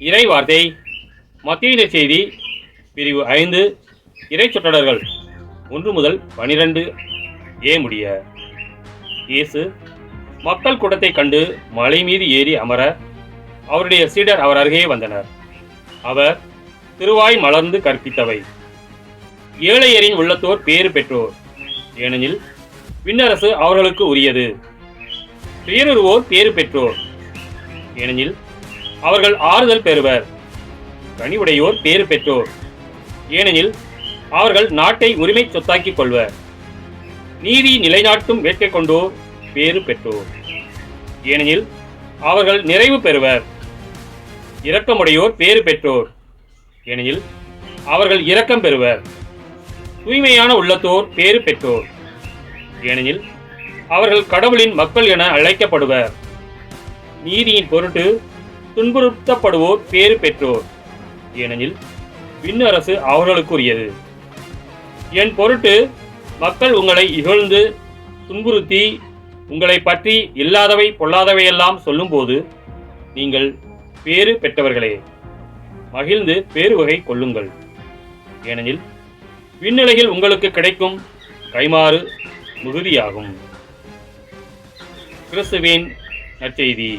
இறை வார்த்தை மத்தேயு செய்தி பிரிவு 5 இறை சொற்றொடர்கள் 1 முதல் 12 முடிய. இயேசு மக்கள் கூட்டத்தை கண்டு மலை மீது ஏறி அமர அவருடைய சீடர் அவர் அருகே வந்தனர். அவர் திருவாய் மலர்ந்து கற்பித்தவை. ஏழையரின் உள்ளத்தோர் பேறு பெற்றோர், ஏனெனில் விண்ணரசு அவர்களுக்கு உரியது. துயருவோர் பேறு பெற்றோர், ஏனெனில் அவர்கள் ஆறுதல் பெறுவர். கனிவுடையோர் பேறு பெற்றோர், ஏனெனில் அவர்கள் நாட்டை உரிமை சொத்தாக்கிக் கொள்வர். நீதி நிலைநாட்டும் வேட்கை கொண்டோர் பேறு பெற்றோர், ஏனெனில் அவர்கள் நிறைவு பெறுவர். இரக்கமுடையோர் பேறு பெற்றோர், ஏனெனில் அவர்கள் இரக்கம் பெறுவர். தூய்மையான உள்ளத்தோர் பேறு பெற்றோர், ஏனெனில் அவர்கள் கடவுளின் மக்கள் என அழைக்கப்படுவர். நீதியின் பொருட்டு துன்புறுத்தப்படுவோர் பேறு பெற்றோர், ஏனெனில் விண்ணரசு அவர்களுக்குரியது. என் பொருட்டு மக்கள் உங்களை இகழ்ந்து துன்புறுத்தி உங்களை பற்றி இல்லாதவை பொல்லாதவையெல்லாம் சொல்லும்போது நீங்கள் பேறு பெற்றவர்களே, மகிழ்ந்து பேருவகை கொள்ளுங்கள். ஏனெனில் விண்ணுலகில் உங்களுக்கு கிடைக்கும் கைமாறு மிகுதியாகும். கிறிஸ்துவின் நற்செய்தி.